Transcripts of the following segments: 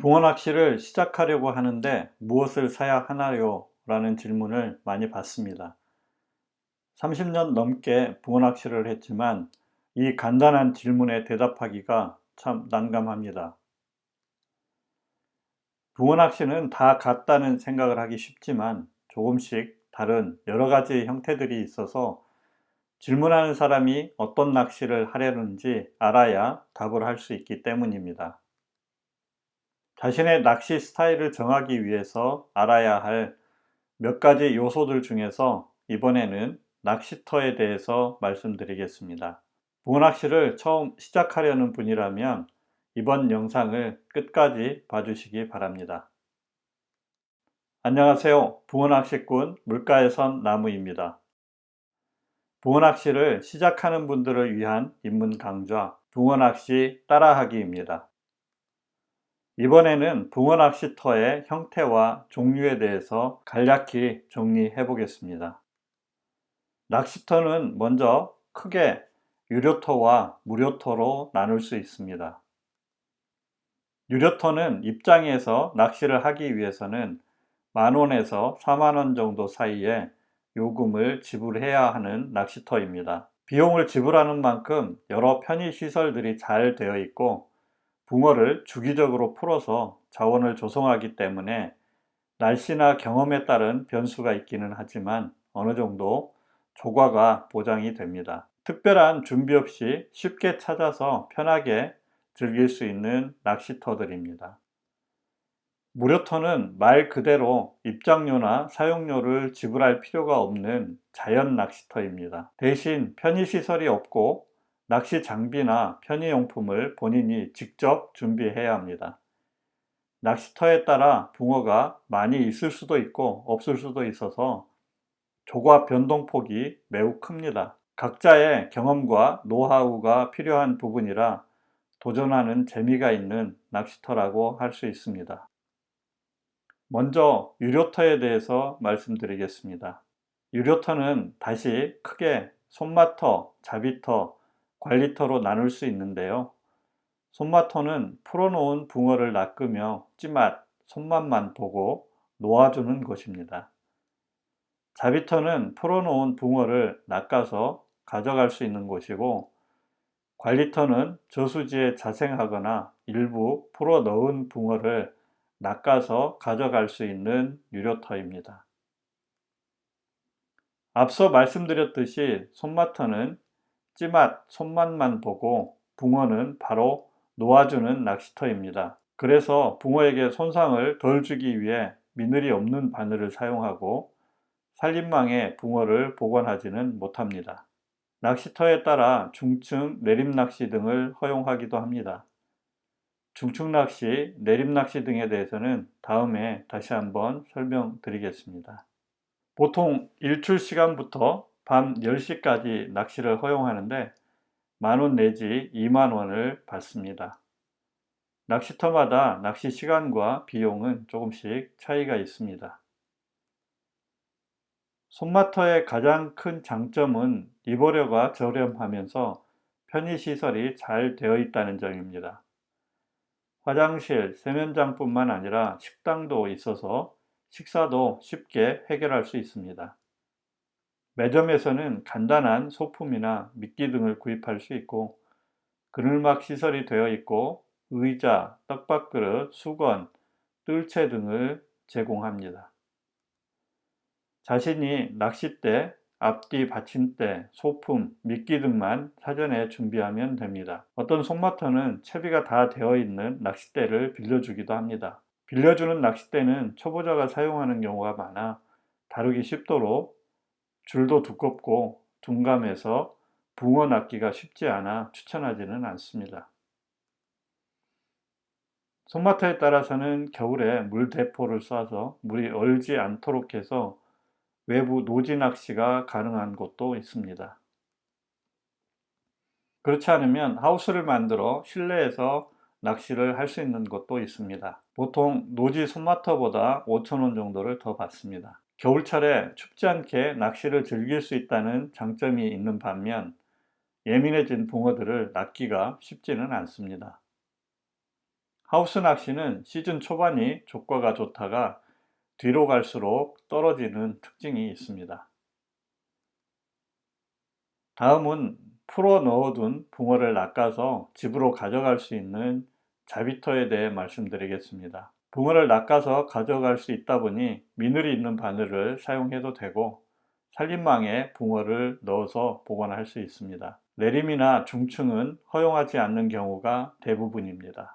붕어 낚시를 시작하려고 하는데 무엇을 사야 하나요? 라는 질문을 많이 받습니다. 30년 넘게 붕어 낚시를 했지만 이 간단한 질문에 대답하기가 참 난감합니다. 붕어 낚시는 다 같다는 생각을 하기 쉽지만 조금씩 다른 여러 가지 형태들이 있어서 질문하는 사람이 어떤 낚시를 하려는지 알아야 답을 할 수 있기 때문입니다. 자신의 낚시 스타일을 정하기 위해서 알아야 할 몇 가지 요소들 중에서 이번에는 낚시터에 대해서 말씀드리겠습니다. 붕어낚시를 처음 시작하려는 분이라면 이번 영상을 끝까지 봐주시기 바랍니다. 안녕하세요. 붕어낚시꾼 물가에 선 나무입니다. 붕어낚시를 시작하는 분들을 위한 입문 강좌 붕어낚시 따라하기입니다. 이번에는 붕어 낚시터의 형태와 종류에 대해서 간략히 정리해 보겠습니다. 낚시터는 먼저 크게 유료터와 무료터로 나눌 수 있습니다. 유료터는 입장에서 낚시를 하기 위해서는 만원에서 4만원 정도 사이에 요금을 지불해야 하는 낚시터입니다. 비용을 지불하는 만큼 여러 편의시설들이 잘 되어 있고 붕어를 주기적으로 풀어서 자원을 조성하기 때문에 날씨나 경험에 따른 변수가 있기는 하지만 어느 정도 조과가 보장이 됩니다. 특별한 준비 없이 쉽게 찾아서 편하게 즐길 수 있는 낚시터들입니다. 무료터는 말 그대로 입장료나 사용료를 지불할 필요가 없는 자연 낚시터입니다. 대신 편의시설이 없고 낚시 장비나 편의용품을 본인이 직접 준비해야 합니다. 낚시터에 따라 붕어가 많이 있을 수도 있고 없을 수도 있어서 조과 변동폭이 매우 큽니다. 각자의 경험과 노하우가 필요한 부분이라 도전하는 재미가 있는 낚시터라고 할 수 있습니다. 먼저 유료터에 대해서 말씀드리겠습니다. 유료터는 다시 크게 손맛터, 자비터, 관리터로 나눌 수 있는데요. 손맛터는 풀어놓은 붕어를 낚으며 찌맛, 손맛만 보고 놓아주는 것입니다. 자비터는 풀어놓은 붕어를 낚아서 가져갈 수 있는 곳이고, 관리터는 저수지에 자생하거나 일부 풀어 넣은 붕어를 낚아서 가져갈 수 있는 유료터입니다. 앞서 말씀드렸듯이 손맛터는 찌맛, 손맛만 보고 붕어는 바로 놓아주는 낚시터입니다. 그래서 붕어에게 손상을 덜 주기 위해 미늘이 없는 바늘을 사용하고 살림망에 붕어를 보관하지는 못합니다. 낚시터에 따라 중층, 내림낚시 등을 허용하기도 합니다. 중층낚시, 내림낚시 등에 대해서는 다음에 다시 한번 설명드리겠습니다. 보통 일출 시간부터 밤 10시까지 낚시를 허용하는데 만원 내지 2만원을 받습니다. 낚시터마다 낚시 시간과 비용은 조금씩 차이가 있습니다. 손맛터의 가장 큰 장점은 입어료가 저렴하면서 편의시설이 잘 되어 있다는 점입니다. 화장실, 세면장뿐만 아니라 식당도 있어서 식사도 쉽게 해결할 수 있습니다. 매점에서는 간단한 소품이나 미끼 등을 구입할 수 있고 그늘막 시설이 되어 있고 의자, 떡밥그릇, 수건, 뜰채 등을 제공합니다. 자신이 낚싯대, 앞뒤 받침대, 소품, 미끼 등만 사전에 준비하면 됩니다. 어떤 손맛터는 채비가 다 되어 있는 낚싯대를 빌려주기도 합니다. 빌려주는 낚싯대는 초보자가 사용하는 경우가 많아 다루기 쉽도록 줄도 두껍고 둔감해서 붕어 낚기가 쉽지 않아 추천하지는 않습니다. 손맛터에 따라서는 겨울에 물대포를 쏴서 물이 얼지 않도록 해서 외부 노지 낚시가 가능한 곳도 있습니다. 그렇지 않으면 하우스를 만들어 실내에서 낚시를 할 수 있는 곳도 있습니다. 보통 노지 손맛터보다 5,000원 정도를 더 받습니다. 겨울철에 춥지 않게 낚시를 즐길 수 있다는 장점이 있는 반면 예민해진 붕어들을 낚기가 쉽지는 않습니다. 하우스 낚시는 시즌 초반이 조과가 좋다가 뒤로 갈수록 떨어지는 특징이 있습니다. 다음은 풀어 넣어둔 붕어를 낚아서 집으로 가져갈 수 있는 자비터에 대해 말씀드리겠습니다. 붕어를 낚아서 가져갈 수 있다 보니 미늘이 있는 바늘을 사용해도 되고 살림망에 붕어를 넣어서 보관할 수 있습니다. 내림이나 중층은 허용하지 않는 경우가 대부분입니다.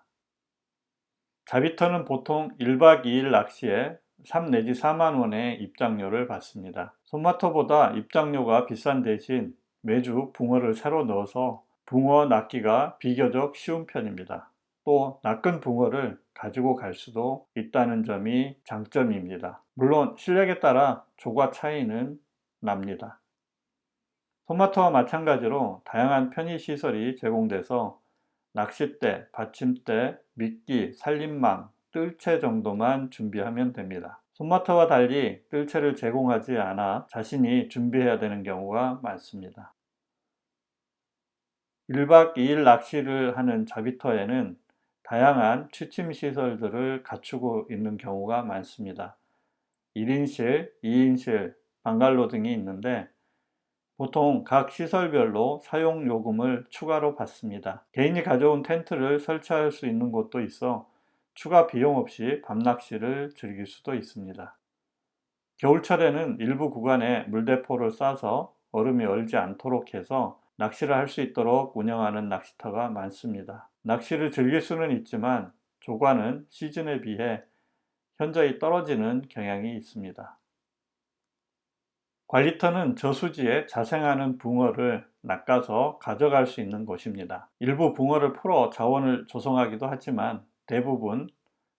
자비터는 보통 1박 2일 낚시에 3 내지 4만 원의 입장료를 받습니다. 손마터보다 입장료가 비싼 대신 매주 붕어를 새로 넣어서 붕어 낚기가 비교적 쉬운 편입니다. 또 낚은 붕어를 가지고 갈 수도 있다는 점이 장점입니다. 물론 실력에 따라 조과 차이는 납니다. 손마터와 마찬가지로 다양한 편의시설이 제공돼서 낚싯대, 받침대, 미끼, 살림망, 뜰채 정도만 준비하면 됩니다. 손마터와 달리 뜰채를 제공하지 않아 자신이 준비해야 되는 경우가 많습니다. 1박 2일 낚시를 하는 자비터에는 다양한 취침 시설들을 갖추고 있는 경우가 많습니다. 1인실, 2인실, 방갈로 등이 있는데 보통 각 시설별로 사용 요금을 추가로 받습니다. 개인이 가져온 텐트를 설치할 수 있는 곳도 있어 추가 비용 없이 밤낚시를 즐길 수도 있습니다. 겨울철에는 일부 구간에 물대포를 쏴서 얼음이 얼지 않도록 해서 낚시를 할 수 있도록 운영하는 낚시터가 많습니다. 낚시를 즐길 수는 있지만 조과는 시즌에 비해 현저히 떨어지는 경향이 있습니다. 관리터는 저수지에 자생하는 붕어를 낚아서 가져갈 수 있는 곳입니다. 일부 붕어를 풀어 자원을 조성하기도 하지만 대부분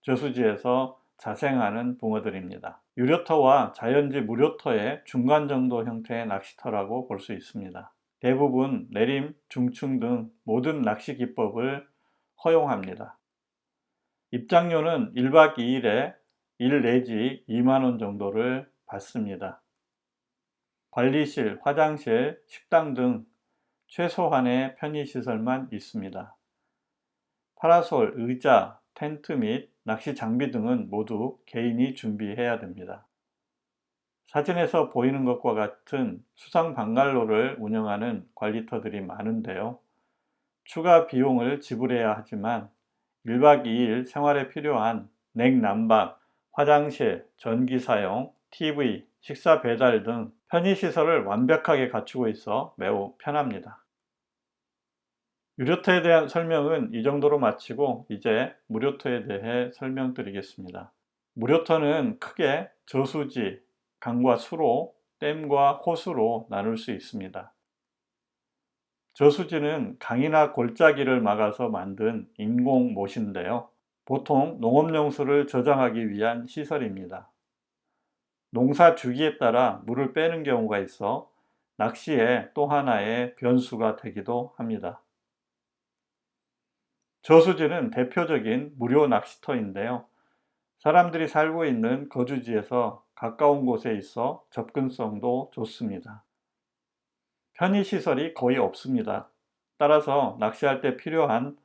저수지에서 자생하는 붕어들입니다. 유료터와 자연지 무료터의 중간 정도 형태의 낚시터라고 볼 수 있습니다. 대부분 내림, 중층 등 모든 낚시 기법을 허용합니다. 입장료는 1박 2일에 1 내지 2만 원 정도를 받습니다. 관리실, 화장실, 식당 등 최소한의 편의시설만 있습니다. 파라솔, 의자, 텐트 및 낚시 장비 등은 모두 개인이 준비해야 됩니다. 사진에서 보이는 것과 같은 수상 방갈로를 운영하는 관리터들이 많은데요. 추가 비용을 지불해야 하지만 1박 2일 생활에 필요한 냉난방, 화장실, 전기 사용, TV, 식사 배달 등 편의시설을 완벽하게 갖추고 있어 매우 편합니다. 유료터에 대한 설명은 이 정도로 마치고 이제 무료터에 대해 설명드리겠습니다. 무료터는 크게 저수지, 강과 수로, 댐과 호수로 나눌 수 있습니다. 저수지는 강이나 골짜기를 막아서 만든 인공못인데요. 보통 농업용수를 저장하기 위한 시설입니다. 농사 주기에 따라 물을 빼는 경우가 있어 낚시의 또 하나의 변수가 되기도 합니다. 저수지는 대표적인 무료 낚시터인데요. 사람들이 살고 있는 거주지에서 가까운 곳에 있어 접근성도 좋습니다. 편의시설이 거의 없습니다. 따라서 낚시할 때 필요한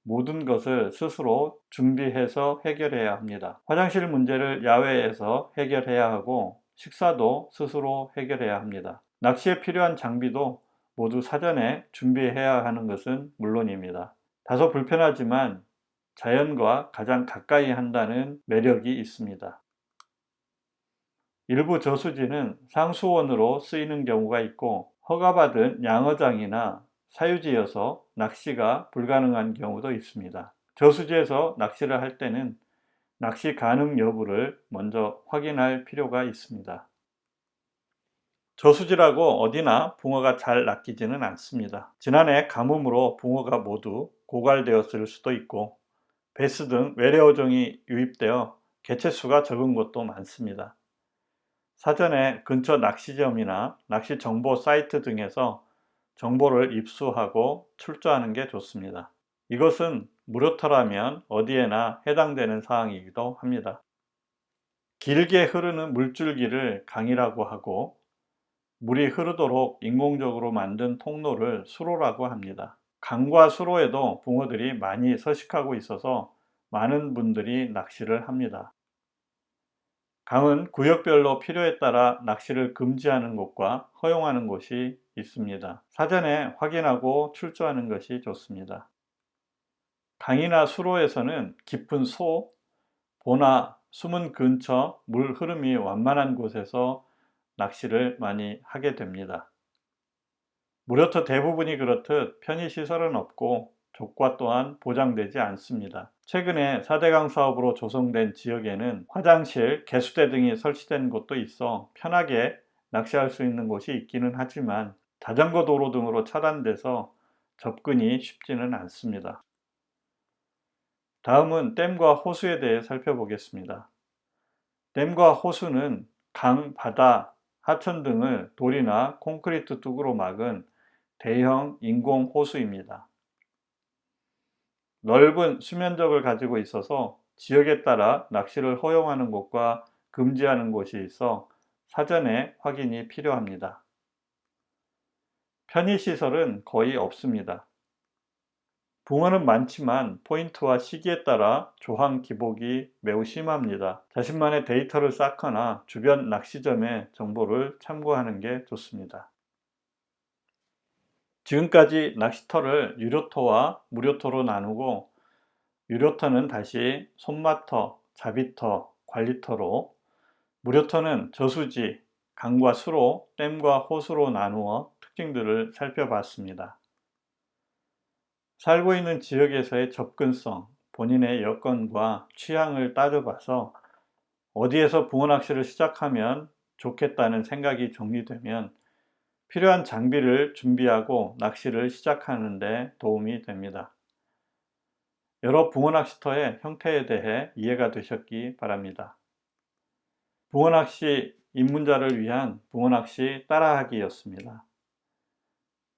모든 것을 스스로 준비해서 해결해야 합니다. 화장실 문제를 야외에서 해결해야 하고 식사도 스스로 해결해야 합니다. 낚시에 필요한 장비도 모두 사전에 준비해야 하는 것은 물론입니다. 다소 불편하지만 자연과 가장 가까이 한다는 매력이 있습니다. 일부 저수지는 상수원으로 쓰이는 경우가 있고 허가받은 양어장이나 사유지여서 낚시가 불가능한 경우도 있습니다. 저수지에서 낚시를 할 때는 낚시 가능 여부를 먼저 확인할 필요가 있습니다. 저수지라고 어디나 붕어가 잘 낚이지는 않습니다. 지난해 가뭄으로 붕어가 모두 고갈되었을 수도 있고 베스 등 외래 어종이 유입되어 개체수가 적은 곳도 많습니다. 사전에 근처 낚시점이나 낚시 정보 사이트 등에서 정보를 입수하고 출조하는 게 좋습니다. 이것은 무료터라면 어디에나 해당되는 사항이기도 합니다. 길게 흐르는 물줄기를 강이라고 하고 물이 흐르도록 인공적으로 만든 통로를 수로라고 합니다. 강과 수로에도 붕어들이 많이 서식하고 있어서 많은 분들이 낚시를 합니다. 강은 구역별로 필요에 따라 낚시를 금지하는 곳과 허용하는 곳이 있습니다. 사전에 확인하고 출조하는 것이 좋습니다. 강이나 수로에서는 깊은 소, 보나 숨은 근처 물 흐름이 완만한 곳에서 낚시를 많이 하게 됩니다. 무료터 대부분이 그렇듯 편의시설은 없고 조과 또한 보장되지 않습니다. 최근에 4대강 사업으로 조성된 지역에는 화장실, 개수대 등이 설치된 곳도 있어 편하게 낚시할 수 있는 곳이 있기는 하지만 자전거 도로 등으로 차단돼서 접근이 쉽지는 않습니다. 다음은 댐과 호수에 대해 살펴보겠습니다. 댐과 호수는 강, 바다, 하천 등을 돌이나 콘크리트 뚝으로 막은 대형 인공 호수입니다. 넓은 수면적을 가지고 있어서 지역에 따라 낚시를 허용하는 곳과 금지하는 곳이 있어 사전에 확인이 필요합니다. 편의시설은 거의 없습니다. 붕어는 많지만 포인트와 시기에 따라 조항 기복이 매우 심합니다. 자신만의 데이터를 쌓거나 주변 낚시점의 정보를 참고하는 게 좋습니다. 지금까지 낚시터를 유료터와 무료터로 나누고 유료터는 다시 손맛터, 자비터, 관리터로, 무료터는 저수지, 강과 수로, 댐과 호수로 나누어 특징들을 살펴봤습니다. 살고 있는 지역에서의 접근성, 본인의 여건과 취향을 따져봐서 어디에서 붕어 낚시를 시작하면 좋겠다는 생각이 정리되면 필요한 장비를 준비하고 낚시를 시작하는 데 도움이 됩니다. 여러 붕어 낚시터의 형태에 대해 이해가 되셨기 바랍니다. 붕어 낚시 입문자를 위한 붕어 낚시 따라하기였습니다.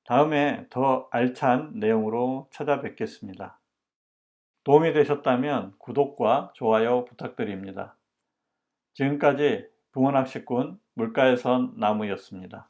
다음에 더 알찬 내용으로 찾아뵙겠습니다. 도움이 되셨다면 구독과 좋아요 부탁드립니다. 지금까지 붕어 낚시꾼 물가에선 나무였습니다.